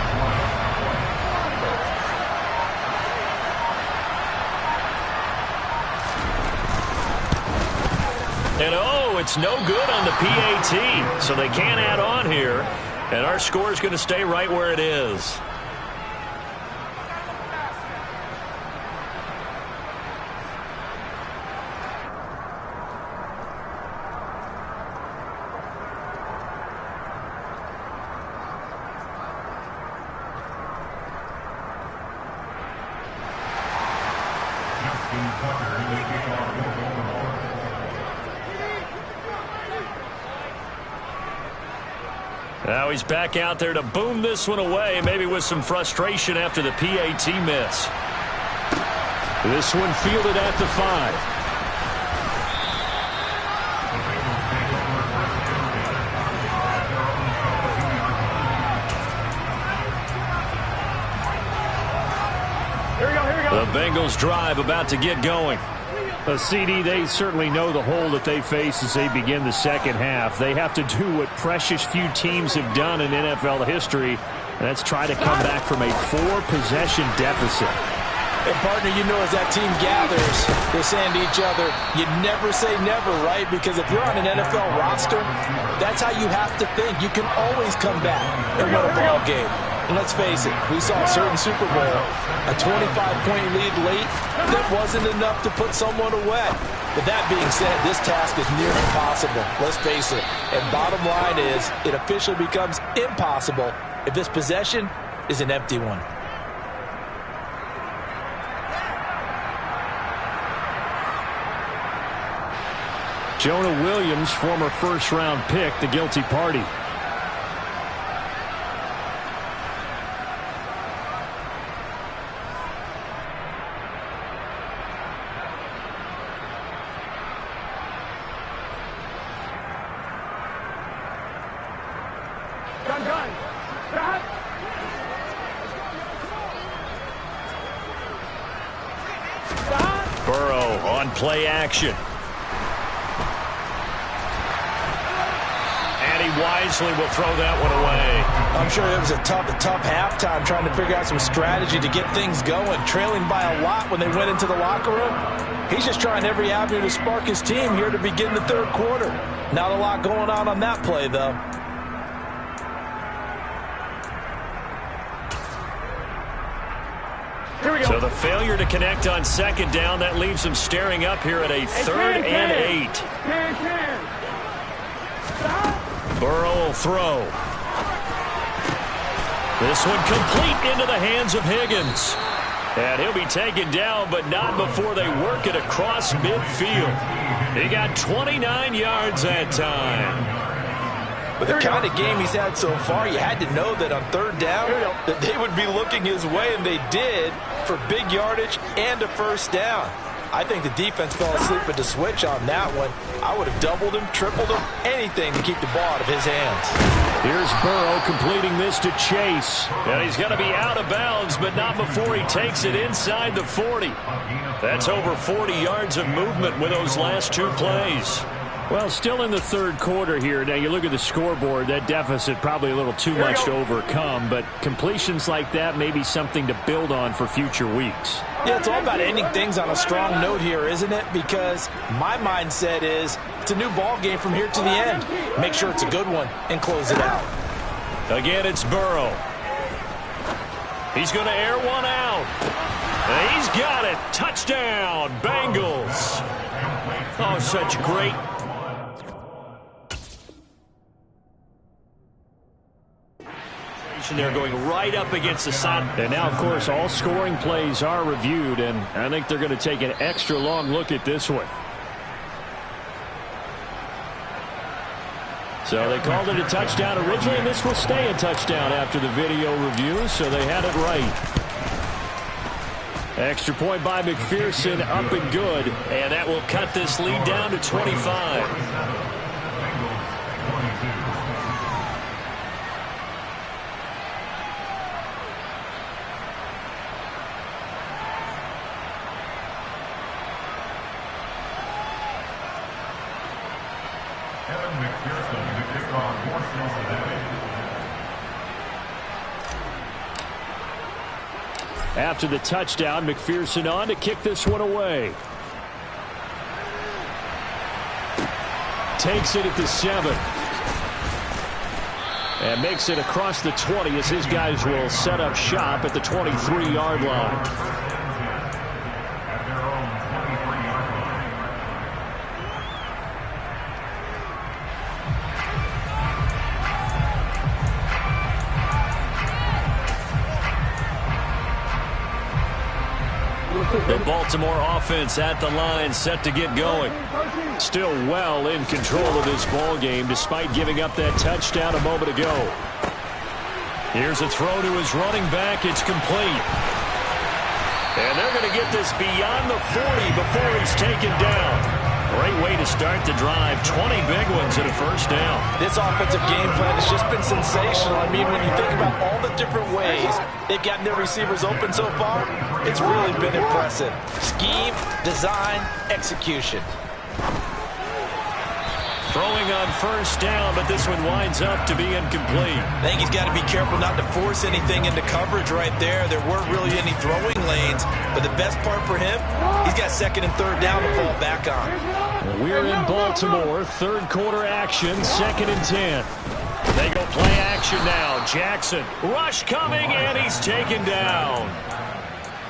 And oh, it's no good on the PAT, so they can't add on here. And our score is going to stay right where it is. Now he's back out there to boom this one away, maybe with some frustration after the PAT miss. This one fielded at the 5. The Bengals drive about to get going. CD, they certainly know the hole that they face as they begin the second half. They have to do what precious few teams have done in NFL history, and that's try to come back from a 4-possession deficit. And, partner, you know as that team gathers, they're saying to each other, you never say never, right? Because if you're on an NFL roster, that's how you have to think. You can always come back and win a ball game. And let's face it, we saw a certain Super Bowl, a 25-point lead late, that wasn't enough to put someone away. But that being said, this task is near impossible. Let's face it. And bottom line is, it officially becomes impossible if this possession is an empty one. Jonah Williams, former first-round pick, the guilty party. Burrow on play action. And he wisely will throw that one away. I'm sure it was a tough halftime trying to figure out some strategy to get things going. Trailing by a lot when they went into the locker room. He's just trying every avenue to spark his team here to begin the third quarter. Not a lot going on that play, though. So the failure to connect on second down, that leaves them staring up here at a 3rd and 8. Burrow will throw. This one complete into the hands of Higgins. And he'll be taken down, but not before they work it across midfield. He got 29 yards that time. With the kind of game he's had so far, you had to know that on 3rd down that they would be looking his way, and they did, for big yardage and a 1st down. I think the defense fell asleep at the switch on that one. I would have doubled him, tripled him, anything to keep the ball out of his hands. Here's Burrow completing this to Chase. And he's going to be out of bounds, but not before he takes it inside the 40. That's over 40 yards of movement with those last 2 plays. Well, still in the third quarter here. Now, you look at the scoreboard, that deficit probably a little too much to overcome, but completions like that may be something to build on for future weeks. Yeah, it's all about ending things on a strong note here, isn't it? Because my mindset is it's a new ball game from here to the end. Make sure it's a good one and close it out. Again, it's Burrow. He's going to air one out. And he's got it. Touchdown, Bengals. Oh, such great. They're going right up against the side. And now, of course, all scoring plays are reviewed, and I think they're going to take an extra long look at this one. So they called it a touchdown originally, and this will stay a touchdown after the video review, so they had it right. Extra point by McPherson, up and good. And that will cut this lead down to 25. After the touchdown, McPherson on to kick this one away. Takes it at the 7. And makes it across the 20 as his guys will set up shop at the 23-yard line. The Baltimore offense at the line, set to get going. Still well in control of this ball game, despite giving up that touchdown a moment ago. Here's a throw to his running back. It's complete. And they're going to get this beyond the 40 before he's taken down. Great way to start the drive. 20 big ones and a 1st down. This offensive game plan has just been sensational. I mean, when you think about all the different ways they've gotten their receivers open so far, it's really been impressive. Scheme, design, execution. Throwing on 1st down, but this one winds up to be incomplete. I think he's got to be careful not to force anything into coverage right there. There weren't really any throwing lanes, but the best part for him, he's got 2nd and 3rd down to fall back on. We're in Baltimore, third quarter action, 2nd and 10. They go play action now. Jackson, rush coming, and he's taken down.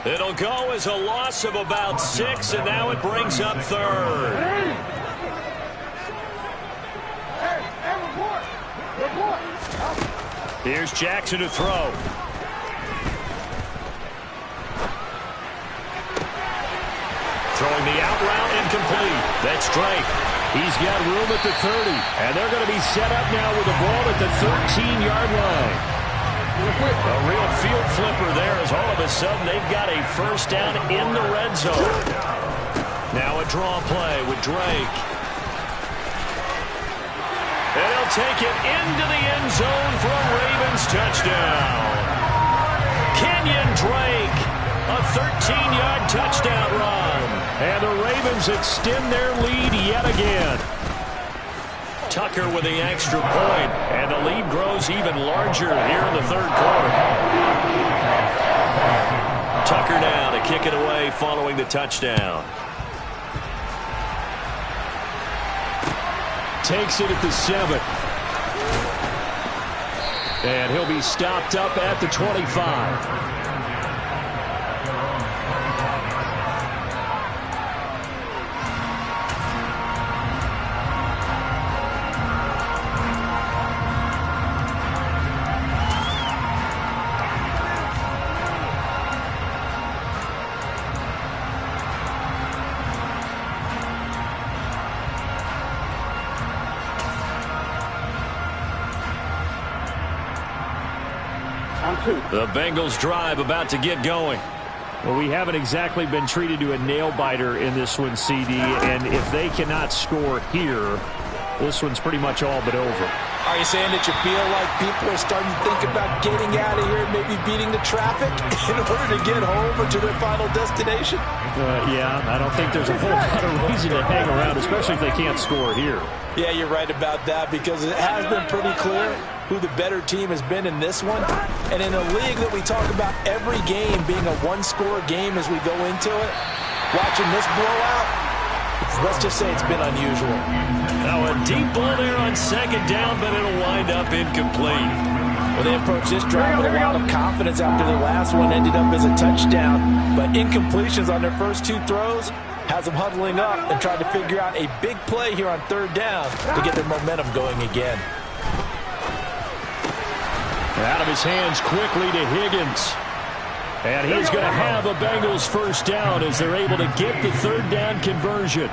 It'll go as a loss of about 6, and now it brings up 3rd. Here's Jackson to throw. Throwing the out route, incomplete. That's Drake. He's got room at the 30, and they're going to be set up now with the ball at the 13-yard line. A real field flipper there as all of a sudden they've got a 1st down in the red zone. Now a draw play with Drake. And he'll take it into the end zone for a Ravens touchdown. Kenyon Drake, a 13-yard touchdown run. And the Ravens extend their lead yet again. Tucker with the extra point, and the lead grows even larger here in the third quarter. Tucker now to kick it away following the touchdown. Takes it at the 7. And he'll be stopped up at the 25. The Bengals drive about to get going. Well, we haven't exactly been treated to a nail-biter in this one, CD, and if they cannot score here, this one's pretty much all but over. Are you saying that you feel like people are starting to think about getting out of here and maybe beating the traffic in order to get home or to their final destination? Yeah, I don't think there's a whole lot of reason to hang around, especially if they can't score here. Yeah, you're right about that, because it has been pretty clear who the better team has been in this one. And in a league that we talk about every game being a one-score game as we go into it, watching this blowout, let's just say it's been unusual. Now a deep ball there on second down, but it'll wind up incomplete. Well, they approached this drive with a lot of confidence after the last one ended up as a touchdown. But incompletions on their first two throws has them huddling up and trying to figure out a big play here on third down to get their momentum going again. Out of his hands quickly to Higgins. And he's going to have a Bengals first down as they're able to get the third down conversion.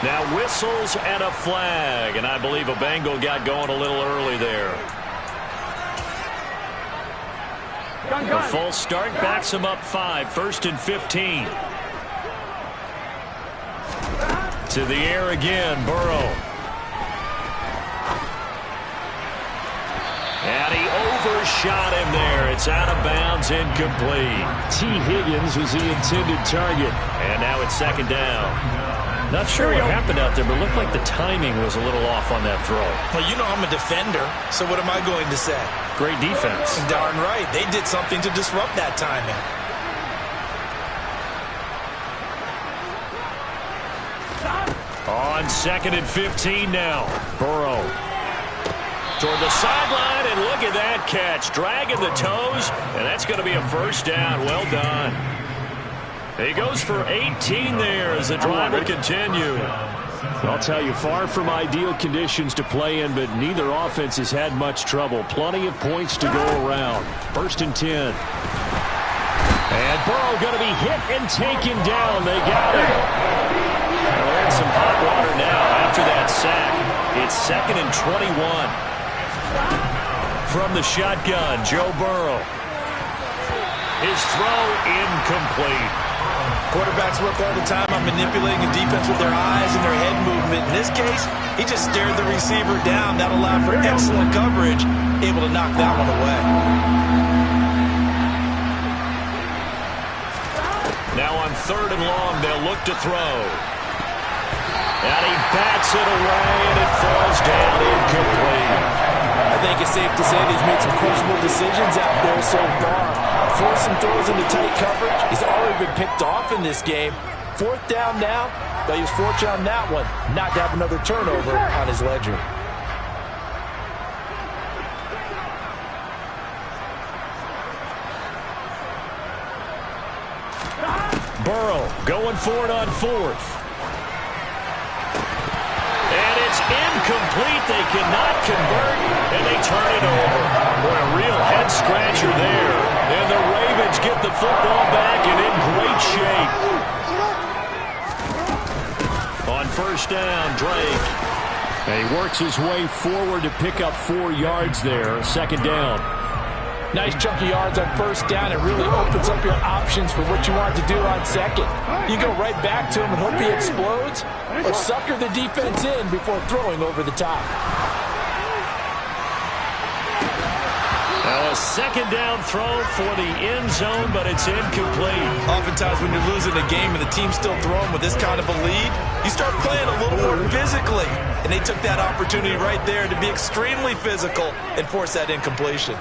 Now whistles and a flag, and I believe a Bengal got going a little early there. The false start backs him up 5, 1st and 15. To the air again, Burrow. And he overshot him there. It's out of bounds, incomplete. T. Higgins was the intended target. And now it's second down. Not sure what happened out there, but it looked like the timing was a little off on that throw. Well, you know I'm a defender, so what am I going to say? Great defense. Darn right. They did something to disrupt that timing. On 2nd and 15 now. Burrow toward the sideline, and look at that catch. Dragging the toes, and that's going to be a first down. Well done. He goes for 18 there as the drive will continue. I'll tell you, far from ideal conditions to play in, but neither offense has had much trouble. Plenty of points to go around. 1st and 10. And Burrow going to be hit and taken down. They got him. Well, they're in some hot water now after that sack. It's 2nd and 21. From the shotgun, Joe Burrow. His throw incomplete. Quarterbacks work all the time on manipulating the defense with their eyes and their head movement. In this case, he just stared the receiver down. That allowed for excellent coverage, able to knock that one away. Now on 3rd and long, they'll look to throw. And he bats it away, and it falls down incomplete. I think it's safe to say that he's made some questionable decisions out there so far. Forced some throws into tight coverage. He's already been picked off in this game. 4th down now, but he was fortunate on that one not to have another turnover on his ledger. Burrow going for it on 4th. And it's incomplete. They cannot convert, and they turn it over. Boy, a real head-scratcher there. And the Ravens get the football back and in great shape. On 1st down, Drake. And he works his way forward to pick up 4 yards there. 2nd down. Nice chunky yards on 1st down. It really opens up your options for what you want to do on 2nd. You go right back to him and hope he explodes, or sucker the defense in before throwing over the top. Now a second down throw for the end zone, but it's incomplete. Oftentimes when you're losing a game and the team's still throwing with this kind of a lead, you start playing a little more physically. And they took that opportunity right there to be extremely physical and force that incompletion.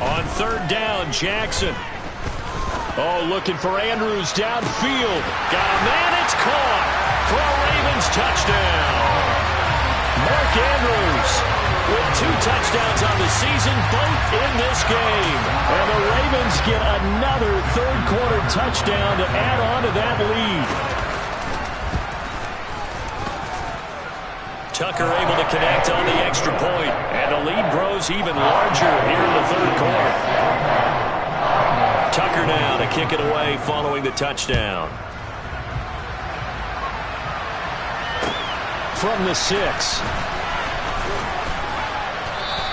On third down, Jackson. Oh, looking for Andrews downfield. Got a man, it's caught for a Ravens touchdown. Mark Andrews with 2 touchdowns on the season, both in this game. And the Ravens get another third-quarter touchdown to add on to that lead. Tucker able to connect on the extra point, and the lead grows even larger here in the third quarter. Tucker now to kick it away following the touchdown. From the 6.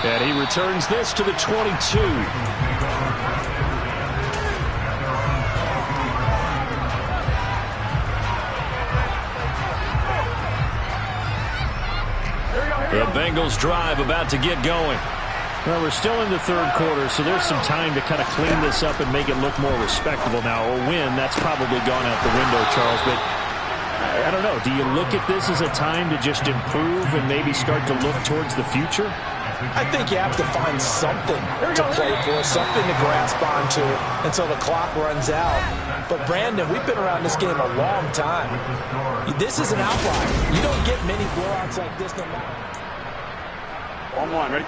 And he returns this to the 22. The Bengals drive about to get going. Well, we're still in the third quarter, so there's some time to kind of clean this up and make it look more respectable now. A win, that's probably gone out the window, Charles, but I don't know. Do you look at this as a time to just improve and maybe start to look towards the future? I think you have to find something to play for, something to grasp onto until the clock runs out. But, Brandon, we've been around this game a long time. This is an outlier. You don't get many blowouts like this no matter. On one, ready?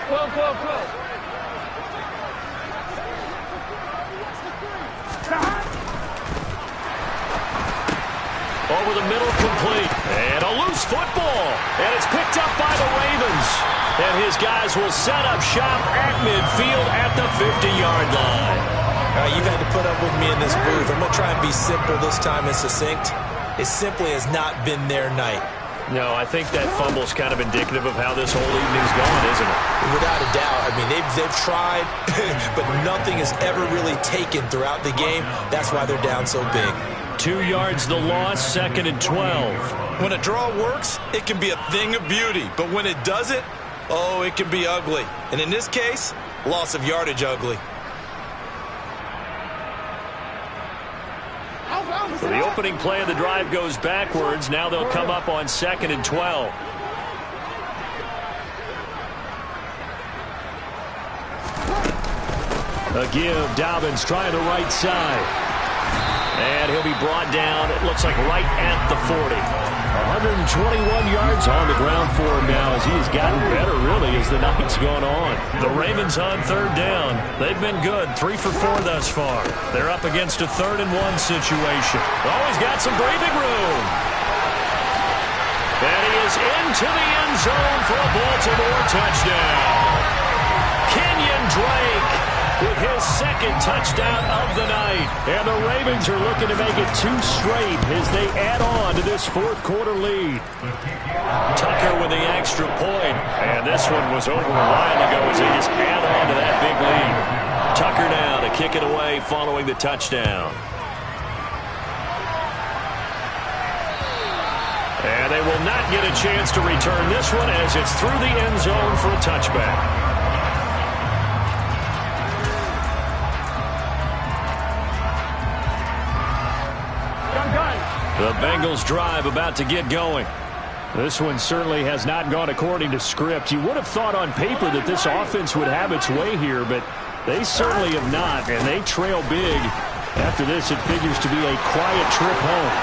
Close. Over the middle, complete. And a loose football. And it's picked up by the Ravens. And his guys will set up shop at midfield at the 50-yard line. You've had to put up with me in this booth. I'm going to try and be simple this time and succinct. It simply has not been their night. No, I think that fumble's kind of indicative of how this whole evening's going, isn't it? Without a doubt. I mean, they've tried, but nothing is ever really taken throughout the game. That's why they're down so big. 2 yards the loss, 2nd and 12. When a draw works, it can be a thing of beauty. But when it doesn't, oh, it can be ugly. And in this case, loss of yardage ugly. So the opening play of the drive goes backwards. Now they'll come up on 2nd and 12. A give, Dobbins trying the right side. And he'll be brought down, it looks like right at the 40. 121 yards on the ground for him now as he has gotten better, really, as the night's gone on. The Ravens on third down. They've been good, 3 for 4 thus far. They're up against a 3rd and 1 situation. Oh, he's got some breathing room. And he is into the end zone for a Baltimore touchdown. Kenyon Drake with his 2nd touchdown of the night. And the Ravens are looking to make it 2 straight as they add on to this 4th quarter lead. Tucker with the extra point. And this one was over a while ago as they just add on to that big lead. Tucker now to kick it away following the touchdown. And they will not get a chance to return this one as it's through the end zone for a touchback. The Bengals drive about to get going. This one certainly has not gone according to script. You would have thought on paper that this offense would have its way here, but they certainly have not, and they trail big. After this, it figures to be a quiet trip home.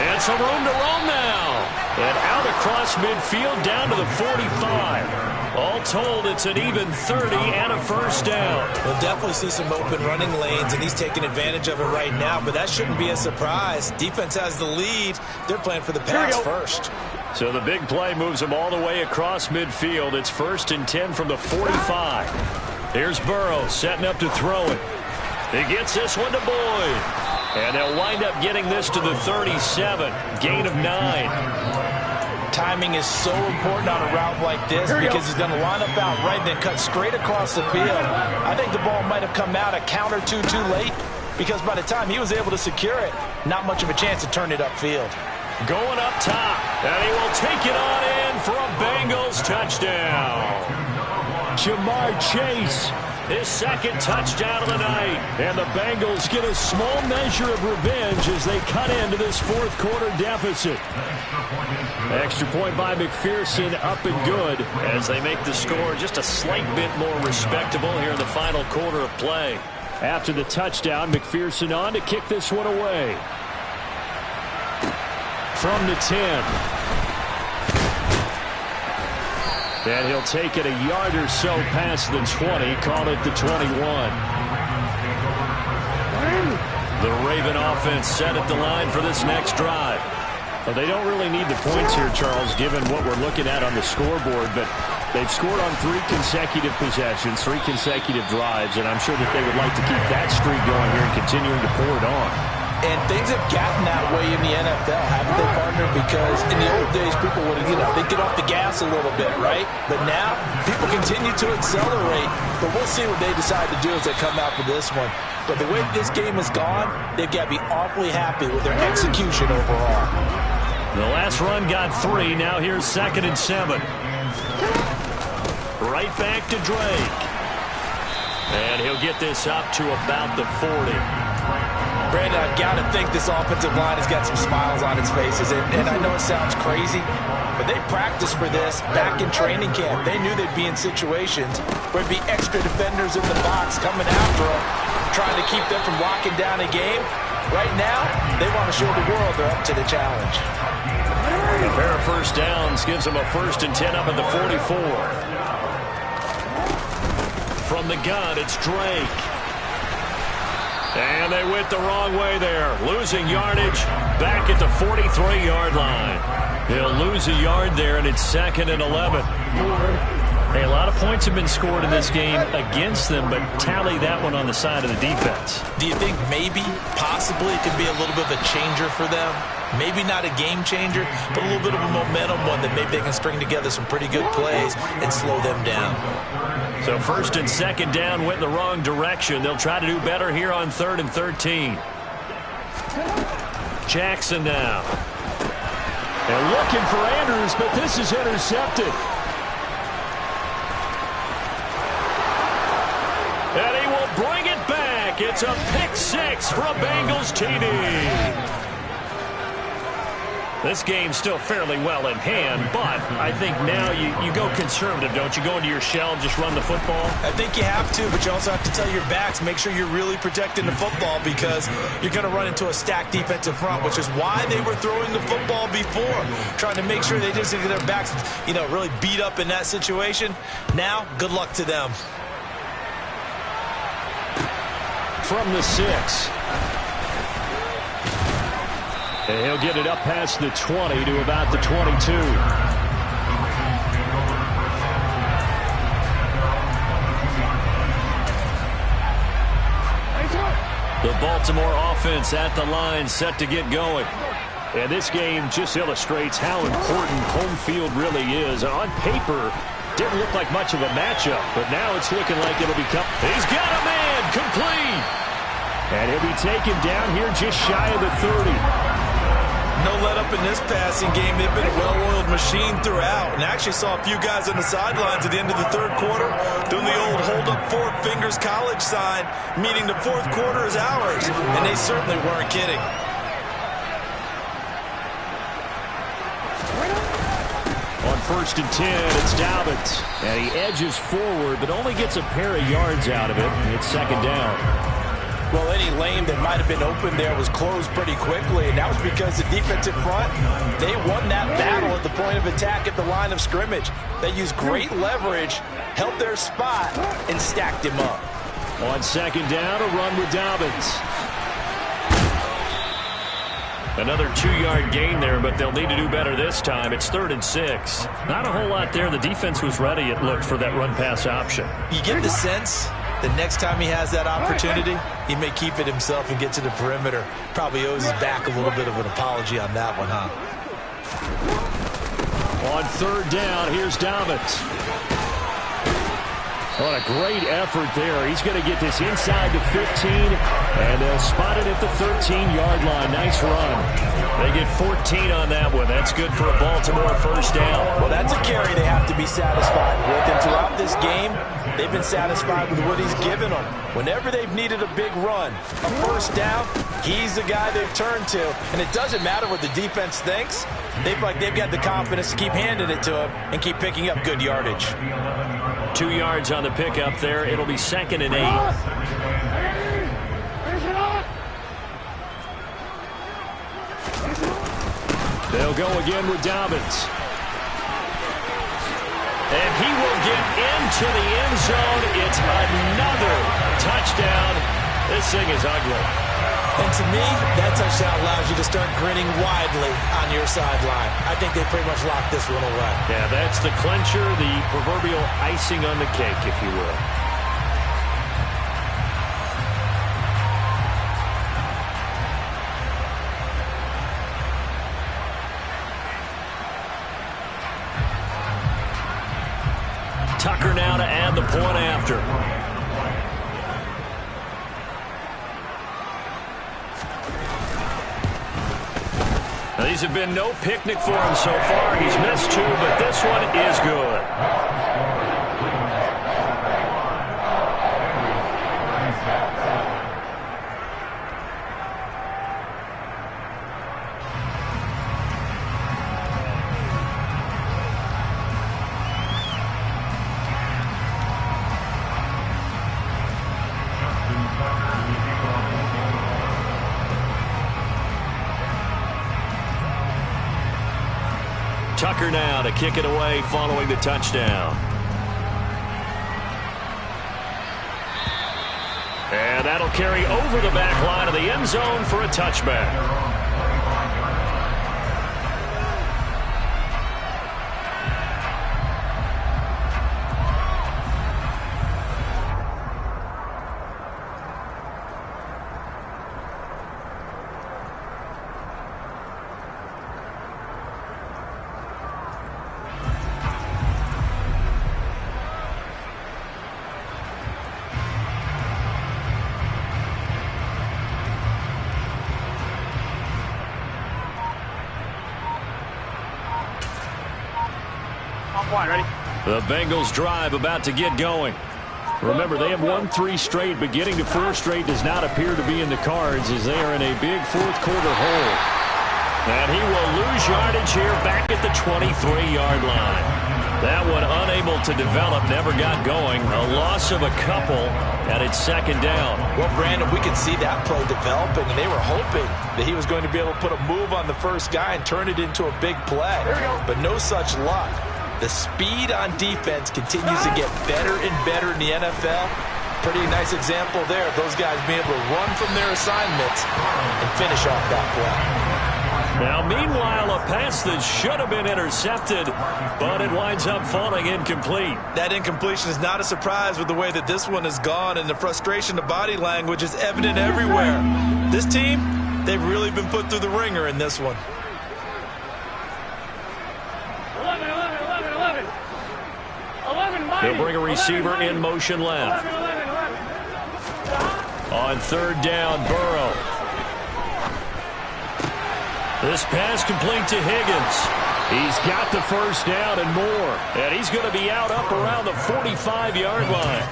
And some room to roam now. And out across midfield down to the 45. All told, it's an even 30 and a first down. We'll definitely see some open running lanes, and he's taking advantage of it right now, but that shouldn't be a surprise. Defense has the lead. They're playing for the pass first. So the big play moves them all the way across midfield. It's 1st and 10 from the 45. Here's Burrow setting up to throw it. He gets this one to Boyd. And they'll wind up getting this to the 37. Gain of 9. Timing is so important on a route like this because he's going to line up out right and then cut straight across the field. I think the ball might have come out a count or two too late because by the time he was able to secure it, not much of a chance to turn it upfield. Going up top. And he will take it on in for a Bengals touchdown. Jamar Chase, his second touchdown of the night. And the Bengals get a small measure of revenge as they cut into this fourth quarter deficit. Extra point by McPherson, up and good. As they make the score just a slight bit more respectable here in the final quarter of play. After the touchdown, McPherson on to kick this one away. From the 10. And he'll take it a yard or so past the 20, call it the 21. The Raven offense set at the line for this next drive. Well, they don't really need the points here, Charles, given what we're looking at on the scoreboard, but they've scored on 3 consecutive possessions, 3 consecutive drives, and I'm sure that they would like to keep that streak going here and continuing to pour it on. And things have gotten that way in the NFL, haven't they, partner? Because in the old days, people would, they'd get off the gas a little bit, right? But now, people continue to accelerate. But we'll see what they decide to do as they come out for this one. But the way this game has gone, they've got to be awfully happy with their execution overall. The last run got 3. Now here's 2nd and 7. Right back to Drake. And he'll get this up to about the 40. Brandon, I've got to think this offensive line has got some smiles on its faces. And I know it sounds crazy, but they practiced for this back in training camp. They knew they'd be in situations where there'd be extra defenders in the box coming after them, trying to keep them from locking down a game. Right now, they want to show the world they're up to the challenge. A pair of first downs gives them a 1st and 10 up at the 44. From the gun, it's Drake. And they went the wrong way there. Losing yardage back at the 43-yard line. He'll lose a yard there, and it's 2nd and 11. Hey, a lot of points have been scored in this game against them, but tally that one on the side of the defense. Do you think maybe, possibly, it could be a little bit of a changer for them? Maybe not a game changer, but a little bit of a momentum one that maybe they can string together some pretty good plays and slow them down. So 1st and 2nd down went in the wrong direction. They'll try to do better here on 3rd and 13. Jackson now. They're looking for Andrews, but this is intercepted. And he will bring it back. It's a pick 6 for a Bengals TD. This game's still fairly well in hand, but I think now you go conservative, don't you? Go into your shell and just run the football? I think you have to, but you also have to tell your backs, make sure you're really protecting the football because you're going to run into a stacked defensive front, which is why they were throwing the football before, trying to make sure they just get their backs, really beat up in that situation. Now, good luck to them. From the 6. And he'll get it up past the 20 to about the 22. The Baltimore offense at the line, set to get going. And this game just illustrates how important home field really is. On paper, didn't look like much of a matchup, but now it's looking like it'll become. He's got a man, complete. And he'll be taken down here just shy of the 30. No let up in this passing game. They've been a well-oiled machine throughout. And I actually saw a few guys on the sidelines at the end of the 3rd quarter doing the old hold up 4 fingers college sign, meaning the 4th quarter is ours. And they certainly weren't kidding. On 1st and 10, it's Dobbins. And he edges forward, but only gets a pair of yards out of it. It's 2nd down. Well, any lane that might have been open there was closed pretty quickly, and that was because the defensive front, they won that battle at the point of attack at the line of scrimmage. They used great leverage, held their spot, and stacked him up. On 2nd down, a run with Dobbins. Another 2-yard gain there, but they'll need to do better this time. It's 3rd and 6. Not a whole lot there. The defense was ready, it looked, for that run-pass option. You get the sense the next time he has that opportunity, he may keep it himself and get to the perimeter. Probably owes his back a little bit of an apology on that one, huh? On 3rd down, here's Dobbins. What a great effort there. He's going to get this inside the 15, and they'll spot it at the 13-yard line. Nice run. They get 14 on that one. That's good for a Baltimore first down. Well, that's a carry they have to be satisfied with. And throughout this game, they've been satisfied with what he's given them. Whenever they've needed a big run, a first down, he's the guy they've turned to. And it doesn't matter what the defense thinks. They've got the confidence to keep handing it to him and keep picking up good yardage. 2 yards on the pickup there. It'll be 2nd and 8. They'll go again with Dobbins. And he will get into the end zone. It's another touchdown. This thing is ugly. And to me, that touchdown allows you to start grinning widely on your sideline. I think they pretty much locked this one away. Yeah, that's the clincher, the proverbial icing on the cake, if you will. Tucker now to add the point after. Now, these have been no picnic for him so far. He's missed 2, but this one is good. Tucker now to kick it away following the touchdown. And that'll carry over the back line of the end zone for a touchback. Ready? The Bengals drive about to get going. Remember, they have won 3 straight, but getting to 4 straight does not appear to be in the cards as they are in a big fourth-quarter hole. And he will lose yardage here back at the 23-yard line. That one unable to develop, never got going. A loss of a couple, and it's 2nd down. Well, Brandon, we could see that play developing, and they were hoping that he was going to be able to put a move on the first guy and turn it into a big play. But no such luck. The speed on defense continues to get better and better in the NFL. Pretty nice example there of those guys being able to run from their assignments and finish off that play. Now, meanwhile, a pass that should have been intercepted, but it winds up falling incomplete. That incompletion is not a surprise with the way that this one has gone, and the frustration of body language is evident everywhere. This team, they've really been put through the ringer in this one. They'll bring a receiver in motion left. On 3rd down, Burrow. This pass complete to Higgins. He's got the first down and more. And he's going to be out up around the 45-yard line.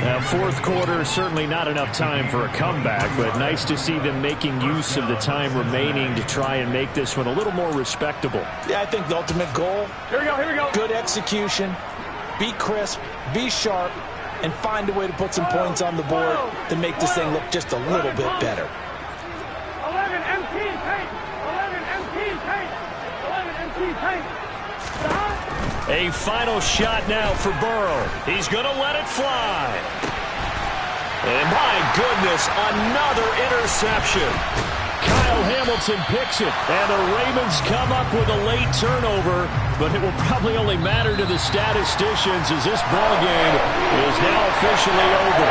Now, 4th quarter, certainly not enough time for a comeback, but nice to see them making use of the time remaining to try and make this one a little more respectable. Yeah, I think the ultimate goal, Here we go. good execution, be crisp, be sharp, and find a way to put some points on the board to make this thing look just a little bit better. 11 MT tank. 11 MT tank. 11 MT tank. A final shot now for Burrow. He's going to let it fly. And my goodness, another interception. Kyle Hamilton picks it, and the Ravens come up with a late turnover, but it will probably only matter to the statisticians as this ball game is now officially over.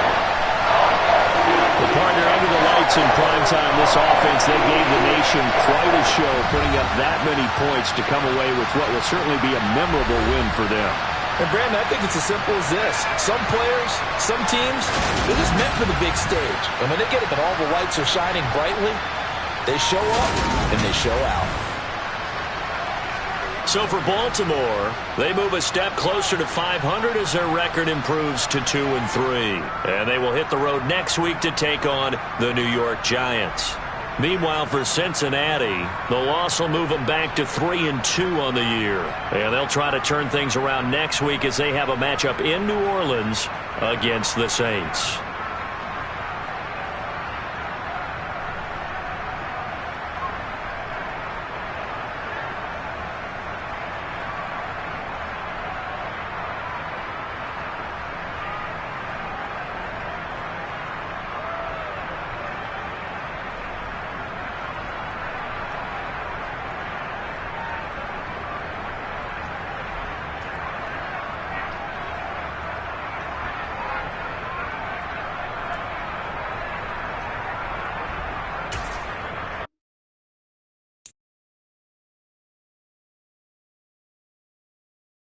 The partner under the lights in primetime, this offense, they gave the nation quite a show, putting up that many points to come away with what will certainly be a memorable win for them. And Brandon, I think it's as simple as this. Some players, some teams, they're just meant for the big stage. And when they get it and all the lights are shining brightly, they show up and they show out. So for Baltimore, they move a step closer to 500 as their record improves to 2-3. And they will hit the road next week to take on the New York Giants. Meanwhile, for Cincinnati, the loss will move them back to 3-2 on the year. And they'll try to turn things around next week as they have a matchup in New Orleans against the Saints.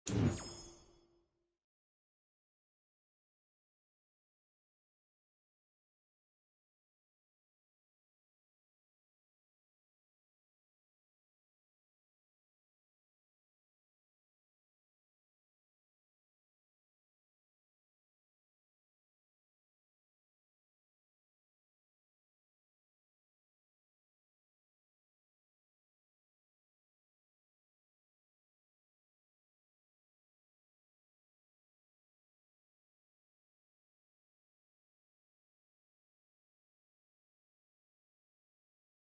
You